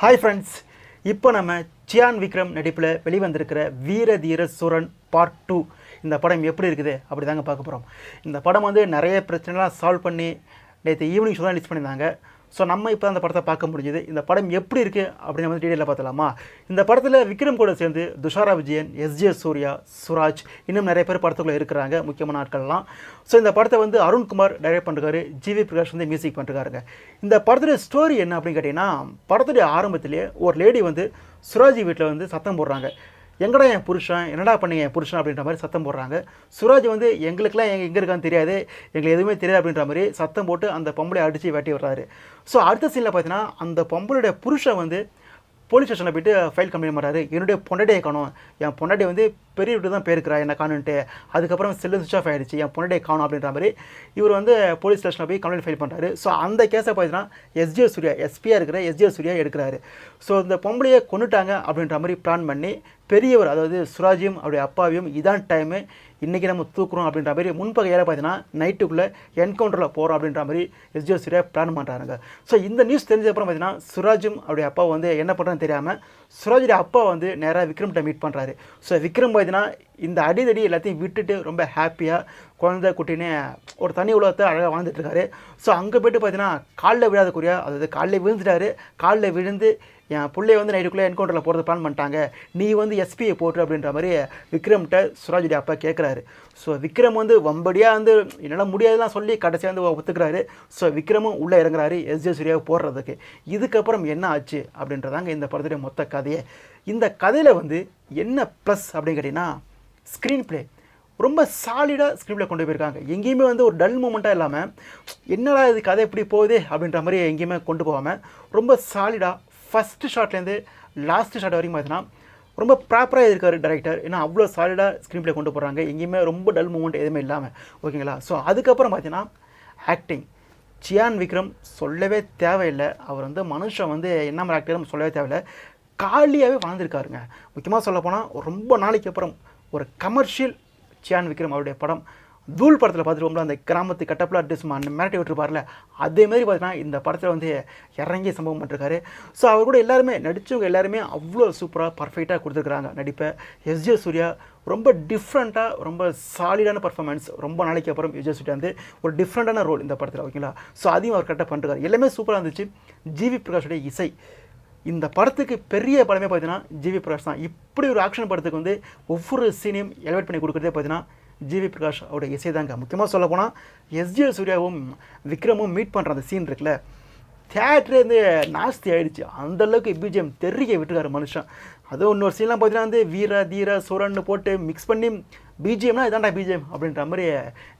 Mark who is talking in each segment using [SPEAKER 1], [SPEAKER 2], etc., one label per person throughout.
[SPEAKER 1] Hi friends, இப்போ நம்ம சியான் விக்ரம் நடிப்பில் வெளிவந்திருக்கிற வீர தீர சூரன் பார்ட் 2 இந்த படம் எப்படி இருக்குது அப்படி தாங்க பார்க்க போகிறோம். இந்த படம் வந்து நிறைய பிரச்சனைலாம் சால்வ் பண்ணி நேற்று ஈவினிங் ஷோ தான் ரிலீஸ் பண்ணியிருந்தாங்க. ஸோ நம்ம இப்போ அந்த படத்தை பார்க்க முடிஞ்சுது. இந்த படம் எப்படி இருக்குது அப்படின்னு வந்து டீட்டெயிலாக பார்த்தலாமா? இந்த படத்தில் விக்ரம் கூட சேர்ந்து துஷாரா விஜயன், எஸ்ஜே சூர்யா, சுராஜ், இன்னும் நிறைய பேர் படத்துக்குள்ளே இருக்கிறாங்க, முக்கியமான ஆட்கள்லாம். ஸோ இந்த படத்தை வந்து அருண்குமார் டைரக்ட் பண்ணுறாரு, ஜிவி பிரகாஷ் வந்து மியூசிக் பண்ணுறாருங்க. இந்த படத்துடைய ஸ்டோரி என்ன அப்படின்னு கேட்டிங்கன்னா, படத்துடைய ஆரம்பத்திலேயே ஒரு லேடி வந்து சுராஜ் வீட்டில் வந்து சத்தம் போடுறாங்க. எங்கடா என் புருஷன், என்னடா பண்ணீங்க என் புருஷன் அப்படின்ற மாதிரி சத்தம் போடுறாங்க. சுராஜ் வந்து எங்களுக்கெல்லாம் எங்கே இருக்கான்னு தெரியாது, எங்களுக்கு எதுவுமே தெரியாது அப்படின்ற மாதிரி சத்தம் போட்டு அந்த பொம்பளை அடித்து வெட்டி விடுறாரு. ஸோ அடுத்த சீனில் பார்த்தீங்கன்னா அந்த பொம்பளுடைய புருஷன் வந்து போலீஸ் ஸ்டேஷனில் போய்ட்டு ஃபைல் கம்ப்ளைண்ட் பண்ணுறாரு. என்னுடைய பொண்டாட்டியை காணும், என் பொண்டாட்டி வந்து பெரிய வீட்டு தான் போயிருக்கிறா என்ன காணுன்ட்டு, அதுக்கப்புறம் செல்லு சுவிச் ஆஃப் ஆகிடுச்சு, என் பொண்டாட்டியை காணும் அப்படின்ற மாதிரி இவர் வந்து போலீஸ் ஸ்டேஷனில் போய் கம்ப்ளைண்ட் ஃபைல் பண்ணுறாரு. ஸோ அந்த கேஸை பார்த்தீங்கன்னா எஸ்ஜே சூர்யா, எஸ்பியாக இருக்கிற எஸ்ஜே சூர்யா எடுக்கிறாரு. ஸோ இந்த பொம்பளையை கொண்டுட்டாங்க அப்படின்ற மாதிரி பிளான் பண்ணி பெரியவர், அதாவது சுராஜையும் அவருடைய அப்பாவையும் இதான் டைமு, இன்றைக்கி நம்ம தூக்குறோம் அப்படின்ற மாதிரி முன்பகையால் பார்த்தீங்கன்னா நைட்டுக்குள்ளே என்கவுண்டரில் போகிறோம் அப்படின்ற மாதிரி எஸ்ஜே சூர்யா பிளான் பண்ணுறாங்க. ஸோ இந்த நியூஸ் தெரிஞ்சப்பறம் பார்த்தீங்கன்னா சுராஜும் அவருடைய அப்பா வந்து என்ன பண்ணுறதுன்னு தெரியாமல் சுராஜுடைய அப்பா வந்து நேராக விக்ரம்கிட்ட மீட் பண்ணுறாரு. ஸோ விக்ரம் பார்த்தீங்கன்னா இந்த அடிதடி எல்லாத்தையும் விட்டுட்டு ரொம்ப ஹாப்பியாக குழந்தை குட்டின்னு ஒரு தனி உலகத்தை அழகாக வாழ்ந்துட்டுருக்காரு. ஸோ அங்கே போய்ட்டு பார்த்தீங்கன்னா காலில் விழாத குறியா, அதாவது காலில் விழுந்துட்டாரு. காலில் விழுந்து என் பிள்ளைய வந்து நைட்டுக்குள்ளே என்கவுண்டரில் போகிறது பிளான் பண்ணிட்டாங்க, நீ வந்து எஸ்பியை போட்டு அப்படின்ற மாதிரி விக்ரம்கிட்ட சுராஜுடைய அப்பா கேட்குறாரு. ஸோ விக்ரம் வந்து வம்படியாக வந்து என்னால் முடியாதுலாம் சொல்லி கடைசியாக வந்து ஒத்துக்கிறாரு. ஸோ விக்ரமும் உள்ளே இறங்குறாரு எஸ்ஜே சூர்யாவை போடுறதுக்கு. இதுக்கப்புறம் என்ன ஆச்சு அப்படின்றதாங்க இந்த படத்துடைய மொத்த கதையே. இந்த கதையில் வந்து என்ன ப்ளஸ் அப்படின்னு கேட்டிங்கன்னா, ஸ்க்ரீன் ப்ளே ரொம்ப சாலிடாக ஸ்க்ரீன் ப்ளே கொண்டு போயிருக்காங்க. எங்கேயுமே வந்து ஒரு டல் மூமெண்ட்டாக இல்லாமல் என்னடா இது கதை எப்படி போகுது அப்படின்ற மாதிரி எங்கேயுமே கொண்டு போகாமல் ரொம்ப சாலிடாக ஃபஸ்ட்டு ஷாட்லேருந்து லாஸ்ட்டு ஷாட் வரைக்கும் பார்த்தீங்கன்னா ரொம்ப ப்ராப்பராக இருக்கார் டைரக்டர். ஏன்னா அவ்வளோ சாலிடாக ஸ்க்ரீன் ப்ளே கொண்டு போகிறாங்க, எங்கேயுமே ரொம்ப டல் மூமெண்ட் எதுவுமே இல்லாமல். ஓகேங்களா? ஸோ அதுக்கப்புறம் பார்த்தீங்கன்னா ஆக்டிங், சியான் விக்ரம் சொல்லவே தேவையில்லை. அவர் வந்து மனுஷன் வந்து என்ன மாதிரி ஆக்டர் சொல்லவே தேவையில்லை, காலியாகவே வாழ்ந்துருக்காருங்க. முக்கியமாக சொல்லப்போனால் ரொம்ப நாளைக்கு அப்புறம் ஒரு கமர்ஷியல் சியான் விக்ரம் அவருடைய படம் தூள் படத்தில் பார்த்துருவோம்ல, அந்த கிராமத்து கட்டப்பில் அட்ரஸ் மிரட்டி விட்டுருப்பார்ல, அதேமாதிரி பார்த்தீங்கன்னா இந்த படத்தில் வந்து இறங்கி சம்பவம் பண்ணிருக்காரு. ஸோ அவர் கூட எல்லாருமே நடித்தவங்க எல்லாருமே அவ்வளோ சூப்பராக பர்ஃபெக்டாக கொடுத்துருக்குறாங்க நடிப்பை. எஸ்ஜே சூர்யா ரொம்ப டிஃப்ரெண்ட்டாக, ரொம்ப சாலிடான பர்ஃபார்மன்ஸ். ரொம்ப நாளைக்கு அப்புறம் எஸ்ஜே சூர்யா வந்து ஒரு டிஃப்ரெண்ட்டான ரோல் இந்த படத்தில். ஓகேங்களா? ஸோ அதையும் அவர் கரெக்டாக பண்ணிருக்காரு, எல்லாமே சூப்பராக இருந்துச்சு. ஜிவி பிரகாஷுடைய இசை, இந்த படத்துக்கு பெரிய படமே பார்த்தீங்கன்னா ஜிவி பிரகாஷ் தான். இப்படி ஒரு ஆக்ஷன் படத்துக்கு வந்து ஒவ்வொரு சீனையும் எலிவேட் பண்ணி கொடுக்குறதே பார்த்தீங்கன்னா ஜிவி பிரகாஷ் அவருடைய இசை தாங்க. முக்கியமாக சொல்ல போனால் எஸ்ஜே சூர்யாவும் விக்ரமும் மீட் பண்ணுற அந்த சீன் இருக்குல்ல, தியேட்டரே வந்து நாஸ்தி ஆகிடுச்சு. அந்தளவுக்கு பிஜிஎம் தெரிய விட்டுருக்காரு மனுஷன். அதுவும் இன்னொரு சீன்லாம் பார்த்தீங்கன்னா வந்து வீர தீர சூரன்னு போட்டு மிக்ஸ் பண்ணி பிஜிஎம்னா இதாண்டா பிஜிஎம் அப்படின்ற மாதிரி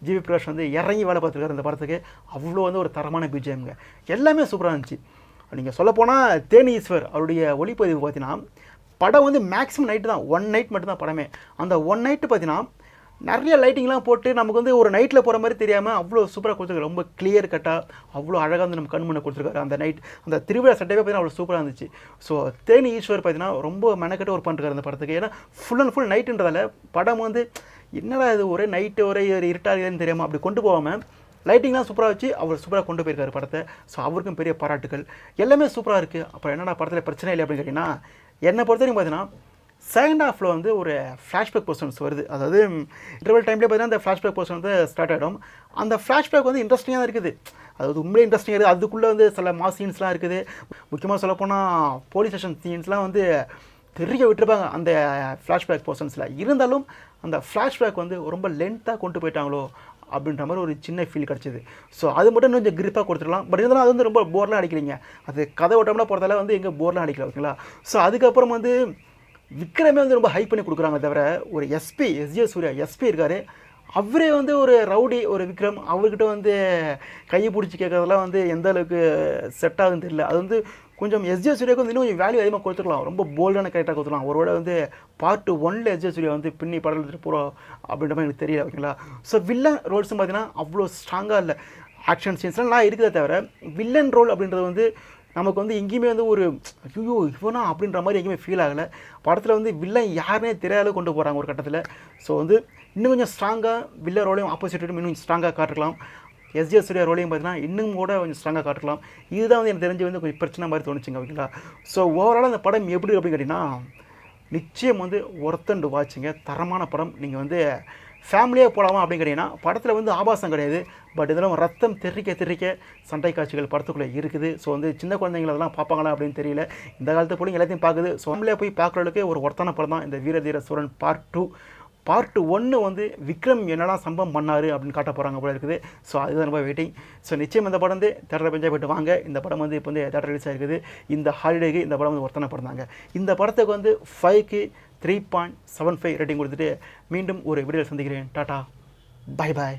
[SPEAKER 1] ஜிவி பிரகாஷ் வந்து இறங்கி வேலை பார்த்துருக்காரு இந்த படத்துக்கு. அவ்வளோ வந்து ஒரு தரமான பிஜிஎம்ங்க, எல்லாமே சூப்பராக இருந்துச்சு. நீங்கள் சொல்லப்போனால் தேனி ஈஸ்வர் அவருடைய ஒளிப்பதிவு பார்த்தீங்கன்னா படம் வந்து மேக்ஸிமம் நைட்டு தான், 1 நைட் மட்டும்தான் படமே. அந்த 1 நைட்டு பார்த்தீங்கன்னா நிறைய லைட்டிங்லாம் போட்டு நமக்கு வந்து ஒரு நைட்டில் போகிற மாதிரி தெரியாமல் அவ்வளோ சூப்பராக கொடுத்துருக்காரு. ரொம்ப கிளியர் கட்டாக அவ்வளோ அழகாக வந்து நம்ம கண் முன்னே கொடுத்துருக்காரு. அந்த நைட் அந்த திருவிழா சட்டவே பார்த்தீங்கன்னா அவ்வளோ சூப்பராக இருந்துச்சு. ஸோ தேனி ஈஸ்வர் பார்த்தீங்கன்னா ரொம்ப மெனக்கட்டு ஒர்க் பண்ணிருக்காரு அந்த படத்துக்கு. ஏன்னா ஃபுல் அண்ட் ஃபுல் நைட்டுன்றதால படம் வந்து என்னடா இது ஒரே நைட்டு ஒரே இருட்டாகுதுன்னு தெரியாமல் அப்படி கொண்டு போகாமல் லைட்டிங்லாம் சூப்பராக வச்சு அவர் சூப்பராக கொண்டு போயிருக்காரு படத்தை. ஸோ அவருக்கும் பெரிய பாராட்டுகள், எல்லாமே சூப்பராக இருக்குது. அப்புறம் என்னடா படத்தில் பிரச்சனை இல்லை அப்படின்னு கேட்டிங்கன்னா, என்னை பொறுத்த வரைக்கும் பார்த்தீங்கன்னா செகண்ட் ஹாஃபில் வந்து ஒரு ஃப்ளாஷ்பேக் போர்ஷன்ஸ் வருது. அதாவது இன்டர்வல் டைம்லேயே பார்த்தீங்கன்னா அந்த ஃப்ளாஷ்பேக் போர்ஷன் வந்து ஸ்டார்ட் ஆகிடும். அந்த ஃப்ளாஷ்பேக் வந்து இன்ட்ரெஸ்டிங்காக தான் இருக்குது, அதாவது உண்மையிலே இன்ட்ரெஸ்டிங்காக இருக்குது. அதுக்குள்ளே வந்து சில மாஸ் சீன்ஸ்லாம் இருக்குது. முக்கியமாக சொல்லப்போனால் போலீஸ் ஸ்டேஷன் சீன்ஸ்லாம் வந்து தெரிய விட்டுருப்பாங்க அந்த ஃப்ளாஷ்பேக் போர்ஷன்ஸில். இருந்தாலும் அந்த ஃப்ளாஷ்பேக் வந்து ரொம்ப லென்த்தாக கொண்டு போயிட்டாங்களோ அப்படின்ற மாதிரி ஒரு சின்ன ஃபீல் கிடச்சிது. ஸோ அது மட்டும் கொஞ்சம் கிரிப்பாக கொடுத்துருக்கலாம். பட் இருந்தாலும் அது வந்து ரொம்ப போர்லாம் அடிக்கிறீங்க, அது கதை ஓட்டம்லாம் போகிறதால வந்து எங்கே போர்லாம் அடிக்கல. ஓகேங்களா? ஸோ அதுக்கப்புறம் வந்து விக்ரமே வந்து ரொம்ப ஹைப் பண்ணி கொடுக்குறாங்க. தவிர ஒரு எஸ்பி, எஸ்ஜே சூர்யா எஸ்பி இருக்கார், அவரே வந்து ஒரு ரவுடி ஒரு விக்ரம், அவர்கிட்ட வந்து கையை பிடிச்சி கேட்குறதெல்லாம் வந்து எந்த அளவுக்கு செட் ஆகுதுன்னு தெரியல. அது வந்து கொஞ்சம் எஸ்ஜே சூர்யாவுக்கு வந்து இன்னும் கொஞ்சம் வேல்யூ அதிகமாக கொடுத்துருக்கலாம், ரொம்ப போல்டான கேரக்டராக கொடுத்துருக்கலாம். ஒருவேளை வந்து பார்ட் 1 எஸ்ஜே சூர்யா வந்து பின்னி படம் எடுத்துகிட்டு போகிறோம் அப்படின்ற மாதிரி எனக்கு தெரியல. ஓகேங்களா? ஸோ வில்லன் ரோல்ஸும் பார்த்தீங்கன்னா அவ்வளோ ஸ்ட்ராங்காக இல்லை. ஆக்ஷன் சீன்ஸ்லாம் இருக்குதே தவிர வில்லன் ரோல் அப்படின்றது வந்து நமக்கு வந்து எங்கேயுமே வந்து ஒரு ஐயோ இவனா அப்படின்ற மாதிரி எங்கேயுமே ஃபீல் ஆகலை. படத்தில் வந்து வில்லன் யாருனே தெரியாத கொண்டு போகிறாங்க ஒரு கட்டத்தில். ஸோ வந்து இன்னும் கொஞ்சம் ஸ்ட்ராங்காக வில்லன் ரோலையும் ஆப்போசிட்டும் இன்னும் ஸ்ட்ராங்காக காட்டுக்கலாம். எஸ்ஜே சூர்யா ரோலையும் பார்த்தீங்கன்னா இன்னும் கூட கொஞ்சம் ஸ்ட்ராங்காக காட்டலாம். இதுதான் வந்து எனக்கு தெரிஞ்சு வந்து கொஞ்சம் பிரச்சனை மாதிரி தோணுச்சுங்க. ஓகேங்களா? ஸோ ஓவராலாக அந்த படம் எப்படி அப்படின்னு கேட்டிங்கன்னா, நிச்சயம் வந்து ஒர்த் அண்ட் வாட்சிங்க. தரமான படம். நீங்கள் வந்து ஃபேமிலியாக போகலாமா அப்படின்னு கேட்டிங்கன்னா, படத்தில் வந்து ஆபாசம் கிடையாது. பட் இதெல்லாம் ரத்தம் தெறிக்க தெறிக்க சண்டை காட்சிகள் படத்துக்குள்ளே இருக்குது. ஸோ வந்து சின்ன குழந்தைங்கள அதெல்லாம் பார்ப்பாங்களா அப்படின்னு தெரியல. இந்த காலத்து பிள்ளைங்க எல்லாத்தையும் பார்க்குது. ஸோ ஃபேமிலியாக போய் பார்க்குற அளவுக்கு ஒரு ஒர்த்தான படம் தான் இந்த வீரதீர சூரன் பார்ட் 2. பார்ட் 1 வந்து விக்ரம் என்னெல்லாம் சம்பவம் பண்ணார் அப்படின்னு காட்ட போகிறாங்க போல இருக்குது. ஸோ அதுதான் ரொம்ப வெயிட்டிங். ஸோ நிச்சயம் இந்த படம் வந்து தேட்டரில் பெஞ்சாக போய்ட்டு வாங்க. இந்த படம் வந்து இப்போ வந்து தேட்டர் ரிலீஸ் ஆகிருக்குது. இந்த ஹாலிடேக்கு இந்த படம் வந்து ஒருத்தனை படம் தாங்க. இந்த படத்துக்கு வந்து 5க்கு 3.75 ரேட்டிங் கொடுத்துட்டு மீண்டும் ஒரு வீடியோவில் சந்திக்கிறேன். Tata, bye bye.